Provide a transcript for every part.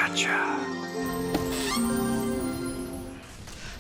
Gotcha.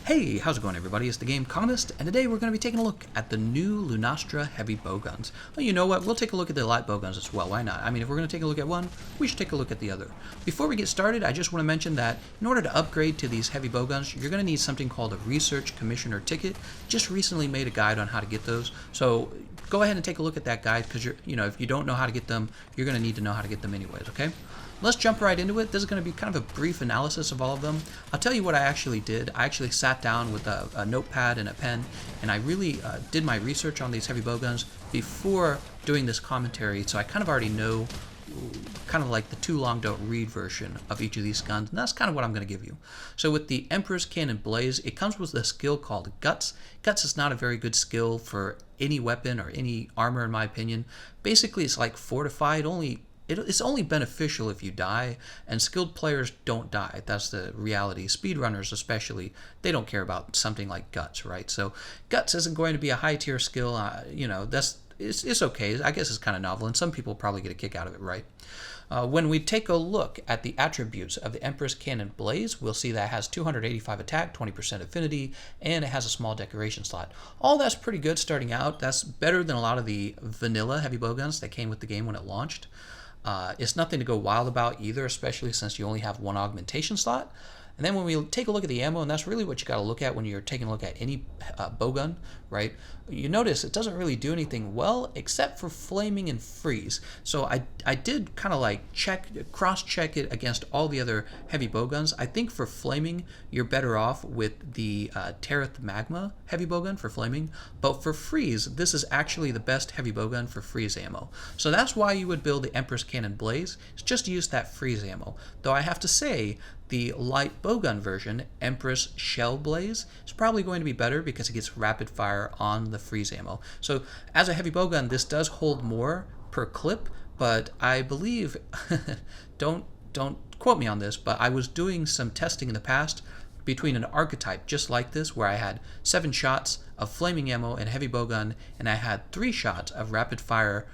Hey, how's it going everybody? It's Thegameconomist, and today we're going to be taking a look at the new Lunastra heavy bowguns. Well, you know what? We'll take a look at the light bowguns as well. Why not? I mean, if we're going to take a look at one, we should take a look at the other. Before we get started, I just want to mention that in order to upgrade to these heavy bowguns, you're going to need something called a Research Commissioner ticket. Just recently made a guide on how to get those, so go ahead and take a look at that guide because if you don't know how to get them, you're going to need to know how to get them anyways. Okay. Let's jump right into it. This is going to be kind of a brief analysis of all of them. I'll tell you what I actually did. I actually sat down with a notepad and a pen, and I really did my research on these heavy bowguns before doing this commentary, so I kind of already know kind of like the too long don't read version of each of these guns, and that's kind of what I'm going to give you. So with the Empress Cannon Blaze, it comes with a skill called Guts. Guts is not a very good skill for any weapon or any armor in my opinion. Basically it's like Fortify. It's only beneficial if you die, and skilled players don't die. That's the reality. Speedrunners especially, they don't care about something like Guts, right? So Guts isn't going to be a high tier skill. It's okay. I guess it's kind of novel, and some people probably get a kick out of it, right? When we take a look at the attributes of the Empress Cannon Blaze, we'll see that it has 285 attack, 20% affinity, and it has a small decoration slot. All that's pretty good starting out. That's better than a lot of the vanilla heavy bowguns that came with the game when it launched. It's nothing to go wild about either, especially since you only have one augmentation slot. And then when we take a look at the ammo, and that's really what you got to look at when you're taking a look at any bowgun, right? You notice it doesn't really do anything well except for flaming and freeze. So I did kind of like cross-check it against all the other heavy bowguns. I think for flaming, you're better off with the Tereth Magma heavy bowgun for flaming. But for freeze, this is actually the best heavy bowgun for freeze ammo. So that's why you would build the Empress Cannon Blaze. It's just to use that freeze ammo. Though I have to say, the light bowgun version, Empress Shell Blaze, is probably going to be better because it gets rapid fire on the freeze ammo. So as a heavy bowgun, this does hold more per clip, but I believe, don't quote me on this, but I was doing some testing in the past between an archetype just like this, where I had 7 shots of flaming ammo and heavy bowgun, and I had 3 shots of rapid fire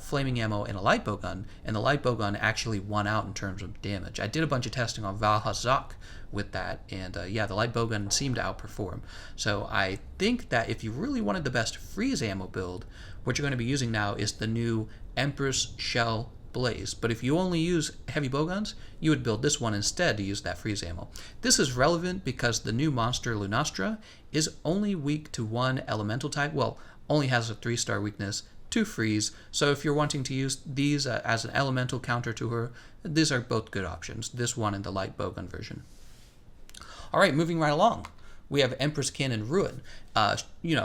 flaming ammo in a light bowgun, and the light bowgun actually won out in terms of damage. I did a bunch of testing on Valhazak with that, and yeah, the light bowgun seemed to outperform. So I think that if you really wanted the best freeze ammo build, what you're going to be using now is the new Empress Shell Blaze. But if you only use heavy bowguns, you would build this one instead to use that freeze ammo. This is relevant because the new monster Lunastra is only weak to one elemental type. Well, only has a 3-star weakness to freeze. So if you're wanting to use these as an elemental counter to her, these are both good options. This one and the light bowgun version. All right, moving right along. We have Empress Cannon Ruin.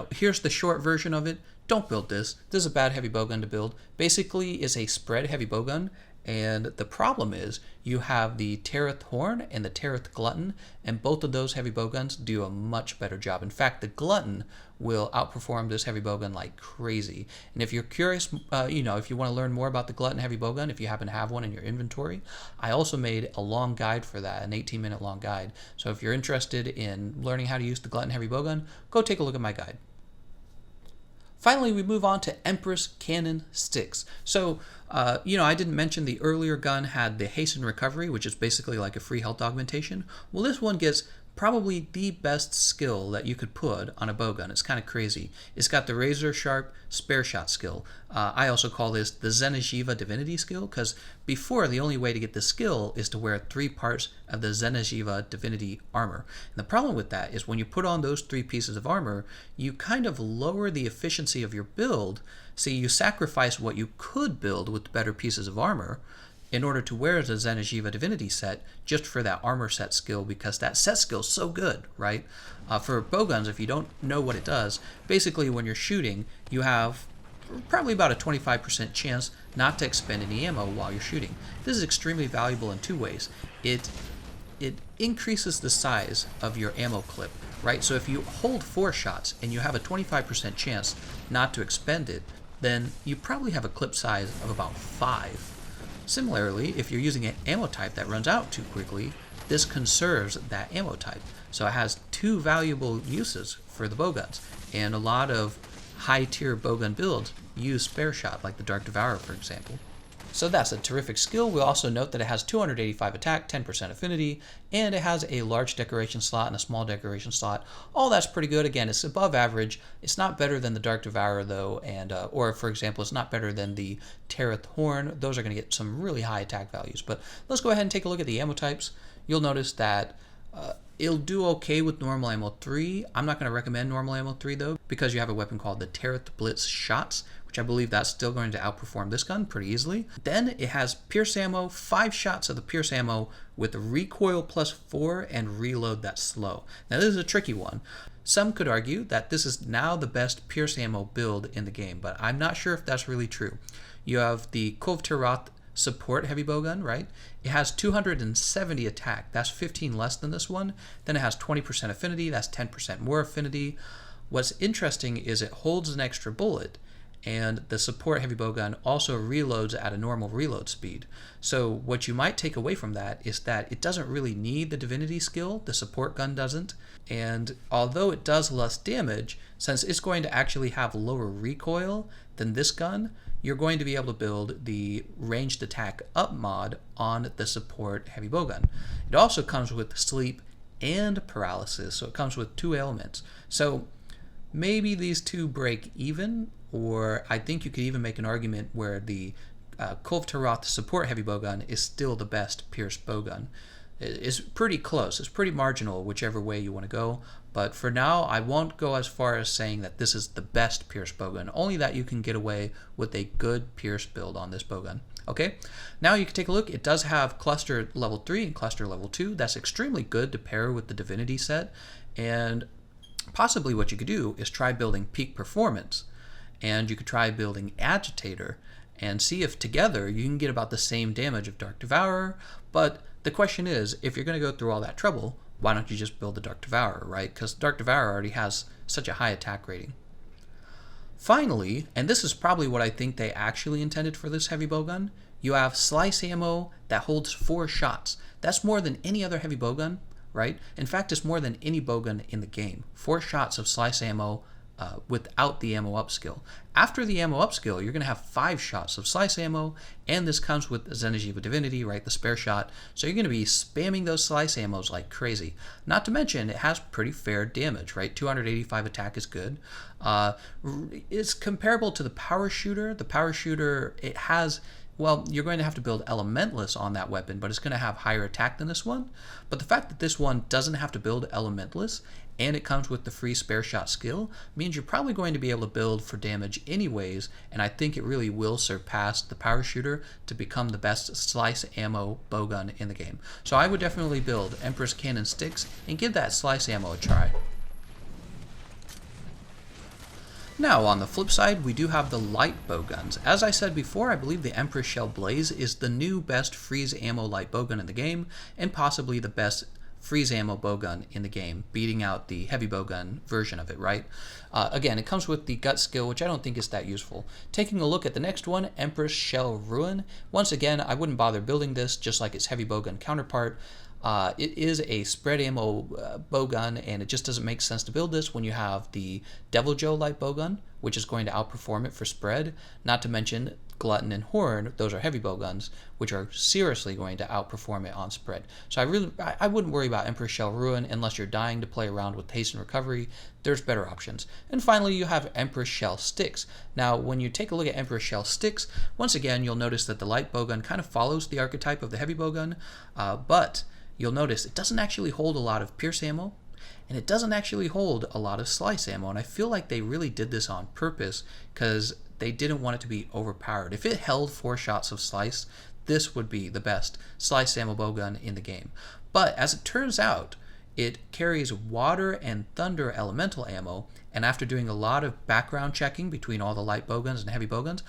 Here's the short version of it. Don't build this. This is a bad heavy bowgun to build. Basically, it's a spread heavy bowgun, and the problem is you have the Tereth Horn and the Tereth Glutton, and both of those heavy bowguns do a much better job. In fact, the Glutton will outperform this heavy bowgun like crazy. And if you're curious, if you want to learn more about the Glutton heavy bowgun, if you happen to have one in your inventory, I also made a long guide for that, an 18-minute long guide. So if you're interested in learning how to use the Glutton heavy bowgun, go take a look at my guide. Finally, we move on to Empress Cannon Sticks. So, I didn't mention the earlier gun had the Hasten Recovery, which is basically like a free health augmentation. Well, this one gets probably the best skill that you could put on a bowgun. It's kind of crazy. It's got the razor sharp spare shot skill. I also call this the Zenajiva Divinity skill, because before the only way to get this skill is to wear 3 parts of the Zenajiva Divinity armor. And the problem with that is when you put on those 3 pieces of armor, you kind of lower the efficiency of your build. So you sacrifice what you could build with better pieces of armor in order to wear the Zenajiva Divinity set just for that armor set skill, because that set skill is so good, right? For bowguns, if you don't know what it does, basically when you're shooting, you have probably about a 25% chance not to expend any ammo while you're shooting. This is extremely valuable in 2 ways. It increases the size of your ammo clip, right? So if you hold 4 shots and you have a 25% chance not to expend it, then you probably have a clip size of about 5. Similarly, if you're using an ammo type that runs out too quickly, this conserves that ammo type. So it has 2 valuable uses for the bowguns, and a lot of high-tier bowgun builds use spare shot, like the Dark Devourer, for example. So that's a terrific skill. We'll also note that it has 285 attack, 10% affinity, and it has a large decoration slot and a small decoration slot. All that's pretty good. Again, it's above average. It's not better than the Dark Devourer though, and or for example, it's not better than the Tereth Horn. Those are going to get some really high attack values. But let's go ahead and take a look at the ammo types. You'll notice that it'll do okay with normal ammo 3. I'm not going to recommend normal ammo 3 though, because you have a weapon called the Tereth Blitz Shots, which I believe that's still going to outperform this gun pretty easily. Then it has Pierce ammo, 5 shots of the Pierce ammo with recoil +4 and reload that's slow. Now this is a tricky one. Some could argue that this is now the best Pierce ammo build in the game, but I'm not sure if that's really true. You have the Kov-Tirath support heavy bowgun, right? It has 270 attack. That's 15 less than this one. Then it has 20% affinity. That's 10% more affinity. What's interesting is it holds an extra bullet, and the support heavy bowgun also reloads at a normal reload speed. So what you might take away from that is that it doesn't really need the divinity skill, the support gun doesn't, and although it does less damage, since it's going to actually have lower recoil than this gun, you're going to be able to build the ranged attack up mod on the support heavy bowgun. It also comes with sleep and paralysis, so it comes with 2 elements. So maybe these two break even, or I think you could even make an argument where the Kov-Tirath support heavy bowgun is still the best Pierce bowgun. It's pretty close. It's pretty marginal whichever way you want to go. But for now, I won't go as far as saying that this is the best Pierce bowgun, only that you can get away with a good Pierce build on this bowgun. Okay, now you can take a look. It does have cluster level 3 and cluster level 2. That's extremely good to pair with the divinity set. And possibly what you could do is try building peak performance, and you could try building agitator and see if together you can get about the same damage of Dark Devourer. But the question is, if you're going to go through all that trouble, why don't you just build the Dark Devourer, right? Because Dark Devourer already has such a high attack rating. Finally, and this is probably what I think they actually intended for this heavy bowgun, you have slice ammo that holds 4 shots. That's more than any other heavy bowgun, right? In fact, it's more than any bowgun in the game. 4 shots of slice ammo without the ammo up skill. After the ammo up skill, you're going to have 5 shots of slice ammo, and this comes with Xeno'jiiva Divinity, right, the spare shot. So you're going to be spamming those slice ammos like crazy. Not to mention, it has pretty fair damage, right? 285 attack is good. It's comparable to the power shooter. The power shooter, it has, well, you're going to have to build Elementless on that weapon, but it's going to have higher attack than this one. But the fact that this one doesn't have to build Elementless, and it comes with the free spare shot skill, means you're probably going to be able to build for damage anyways, and I think it really will surpass the power shooter to become the best slice ammo bowgun in the game. So I would definitely build Empress Cannon Sticks and give that slice ammo a try. Now, on the flip side, we do have the light bowguns. As I said before, I believe the Empress Shell Blaze is the new best freeze ammo light bowgun in the game, and possibly the best freeze ammo bowgun in the game, beating out the heavy bowgun version of it, right? Again, it comes with the gut skill, which I don't think is that useful. Taking a look at the next one, Empress Shell Ruin. Once again, I wouldn't bother building this, just like its heavy bowgun counterpart. It is a spread ammo bowgun, and it just doesn't make sense to build this when you have the Devil Joe light bowgun, which is going to outperform it for spread. Not to mention Glutton and Horn, those are heavy bowguns, which are seriously going to outperform it on spread. So I wouldn't worry about Empress Shell Ruin unless you're dying to play around with haste and recovery. There's better options. And finally, you have Empress Shell Sticks. Now, when you take a look at Empress Shell Sticks, once again, you'll notice that the light bowgun kind of follows the archetype of the heavy bowgun, but you'll notice it doesn't actually hold a lot of pierce ammo, and it doesn't actually hold a lot of slice ammo, and I feel like they really did this on purpose because they didn't want it to be overpowered. If it held 4 shots of slice, this would be the best slice ammo bowgun in the game. But as it turns out, it carries water and thunder elemental ammo, and after doing a lot of background checking between all the light bowguns and heavy bowguns,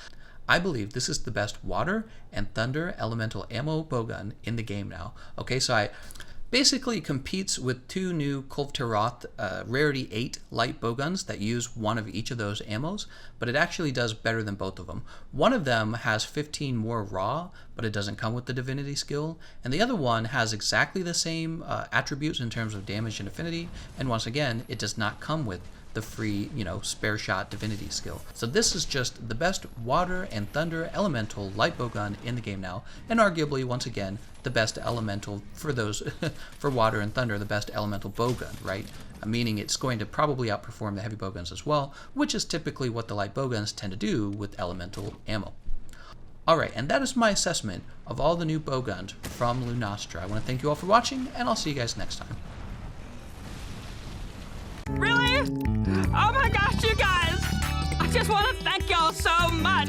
I believe this is the best water and thunder elemental ammo bowgun in the game now. Okay, so I basically competes with 2 new Kov-Tirath Rarity 8 light bowguns that use one of each of those ammos, but it actually does better than both of them. One of them has 15 more raw, but it doesn't come with the divinity skill, and the other one has exactly the same attributes in terms of damage and affinity, and once again, it does not come with the free, spare shot divinity skill. So this is just the best water and thunder elemental light bowgun in the game now, and arguably, once again, the best elemental for those, for water and thunder, the best elemental bowgun, right? Meaning it's going to probably outperform the heavy bowguns as well, which is typically what the light bowguns tend to do with elemental ammo. Alright, and that is my assessment of all the new bowguns from Lunastra. I want to thank you all for watching, and I'll see you guys next time. Really? Oh my gosh, you guys! I just want to thank y'all so much!